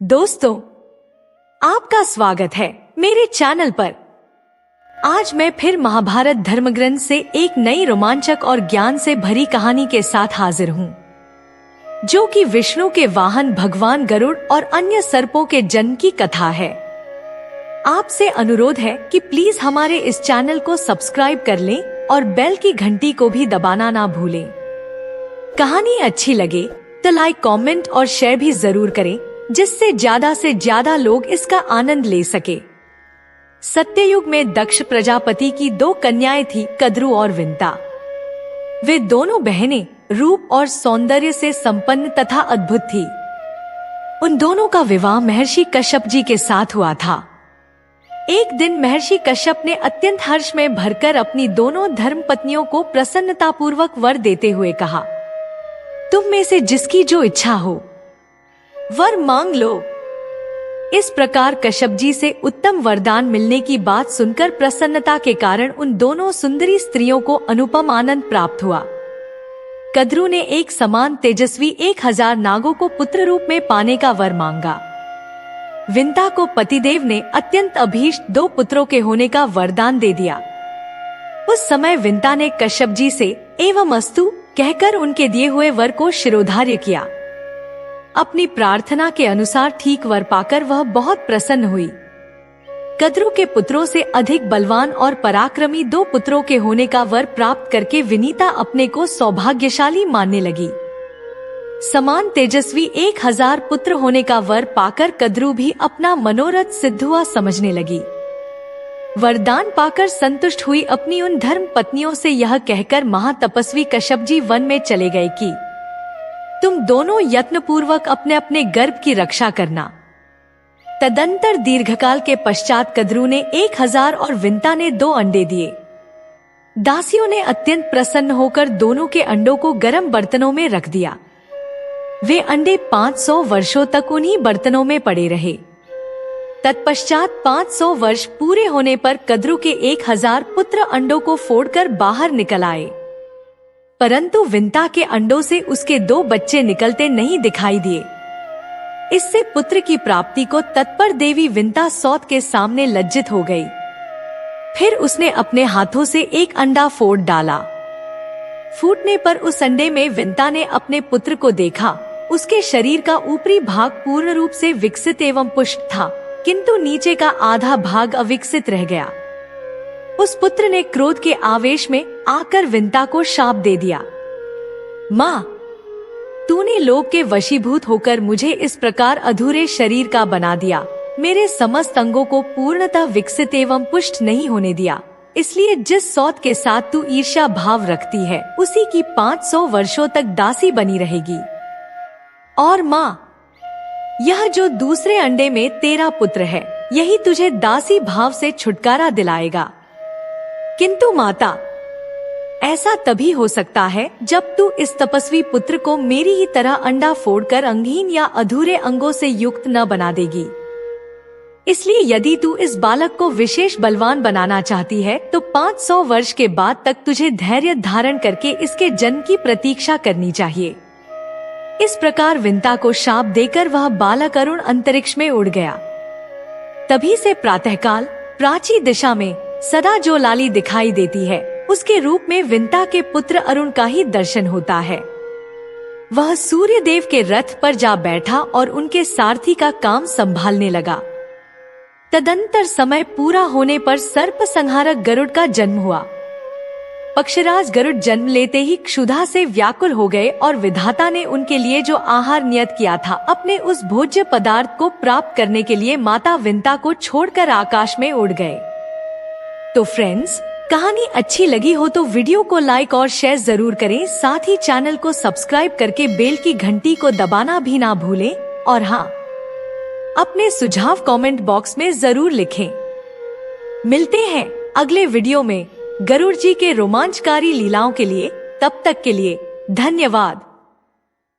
दोस्तों, आपका स्वागत है मेरे चैनल पर। आज मैं फिर महाभारत धर्मग्रंथ से एक नई रोमांचक और ज्ञान से भरी कहानी के साथ हाजिर हूँ, जो कि विष्णु के वाहन भगवान गरुड़ और अन्य सर्पों के जन्म की कथा है। आपसे अनुरोध है कि प्लीज हमारे इस चैनल को सब्सक्राइब कर लें और बेल की घंटी को भी दबाना ना भूलें। कहानी अच्छी लगे तो लाइक, कमेंट और शेयर भी जरूर करें, जिससे ज्यादा से ज्यादा लोग इसका आनंद ले सके। सत्ययुग में दक्ष प्रजापति की दो कन्याएं थी, कद्रु और विंता। वे दोनों बहनें रूप और सौंदर्य से संपन्न तथा अद्भुत थी। उन दोनों का विवाह महर्षि कश्यप जी के साथ हुआ था। एक दिन महर्षि कश्यप ने अत्यंत हर्ष में भरकर अपनी दोनों धर्मपत्नियों को प्रसन्नतापूर्वक वर देते हुए कहा, तुम में से जिसकी जो इच्छा हो वर मांग लो। इस प्रकार कश्यप जी से उत्तम वरदान मिलने की बात सुनकर प्रसन्नता के कारण उन दोनों सुंदरी स्त्रियों को अनुपम आनंद प्राप्त हुआ। कद्रु ने एक समान तेजस्वी 1000 नागों को पुत्र रूप में पाने का वर मांगा। विंता को पतिदेव ने अत्यंत अभीष्ट 2 पुत्रों के होने का वरदान दे दिया। उस समय विंता ने कश्यप जी से एवं अस्तु कहकर उनके दिए हुए वर को शिरोधार्य किया। अपनी प्रार्थना के अनुसार ठीक वर पाकर वह बहुत प्रसन्न हुई। कद्रु के पुत्रों से अधिक बलवान और पराक्रमी 2 पुत्रों के होने का वर प्राप्त करके विनीता अपने को सौभाग्यशाली मानने लगी। समान तेजस्वी 1000 पुत्र होने का वर पाकर कद्रु भी अपना मनोरथ सिद्ध हुआ समझने लगी। वरदान पाकर संतुष्ट हुई अपनी उन धर्म पत्नियों से यह कहकर महातपस्वी कश्यप जी वन में चले गए कि तुम दोनों यत्न पूर्वक अपने अपने गर्भ की रक्षा करना। तदंतर दीर्घकाल के पश्चात कद्रु ने 1000 और विंता ने 2 अंडे दिए। दासियों ने अत्यंत प्रसन्न होकर दोनों के अंडों को गर्म बर्तनों में रख दिया। वे अंडे 500 वर्षों तक उन्हीं बर्तनों में पड़े रहे। तत्पश्चात 500 वर्ष पूरे होने पर कद्रु के 1000 पुत्र अंडों को फोड़कर बाहर निकल आए, परंतु विंता के अंडों से उसके 2 बच्चे निकलते नहीं दिखाई दिए। इससे पुत्र की प्राप्ति को तत्पर देवी विंता सौत के सामने लज्जित हो गई। फिर उसने अपने हाथों से एक अंडा फोड़ डाला। फूटने पर उस अंडे में विंता ने अपने पुत्र को देखा। उसके शरीर का ऊपरी भाग पूर्ण रूप से विकसित एवं पुष्ट था, किंतु नीचे का आधा भाग अविकसित रह गया। उस पुत्र ने क्रोध के आवेश में आकर विंता को शाप दे दिया, माँ, तूने लोभ के वशीभूत होकर मुझे इस प्रकार अधूरे शरीर का बना दिया। मेरे समस्त अंगों को पूर्णतः विकसित एवं पुष्ट नहीं होने दिया। इसलिए जिस सौत के साथ तू ईर्ष्या भाव रखती है, उसी की 500 वर्षों तक दासी बनी रहेगी। और माँ, यह जो दूसरे अंडे में तेरा पुत्र है, यही तुझे दासी भाव से छुटकारा दिलाएगा। किंतु माता, ऐसा तभी हो सकता है जब तू इस तपस्वी पुत्र को मेरी ही तरह अंडा फोड़कर अंगहीन या अधूरे अंगों से युक्त न बना देगी। इसलिए यदि तू इस बालक को विशेष बलवान बनाना चाहती है, तो 500 वर्ष के बाद तक तुझे धैर्य धारण करके इसके जन्म की प्रतीक्षा करनी चाहिए। इस प्रकार विंता को शाप देकर वह बालक अरुण अंतरिक्ष में उड़ गया। तभी से प्रातःकाल प्राची दिशा में सदा जो लाली दिखाई देती है, उसके रूप में विंता के पुत्र अरुण का ही दर्शन होता है। वह सूर्य देव के रथ पर जा बैठा और उनके सारथी का काम संभालने लगा। तदंतर समय पूरा होने पर सर्प संहारक गरुड़ का जन्म हुआ। पक्षराज गरुड़ जन्म लेते ही क्षुधा से व्याकुल हो गए और विधाता ने उनके लिए जो आहार नियत किया था, अपने उस भोज्य पदार्थ को प्राप्त करने के लिए माता विंता को छोड़कर आकाश में उड़ गए। तो फ्रेंड्स, कहानी अच्छी लगी हो तो वीडियो को लाइक और शेयर जरूर करें। साथ ही चैनल को सब्सक्राइब करके बेल की घंटी को दबाना भी ना भूलें। और हाँ, अपने सुझाव कमेंट बॉक्स में जरूर लिखें। मिलते हैं अगले वीडियो में गरुड़ जी के रोमांचकारी लीलाओं के लिए। तब तक के लिए धन्यवाद।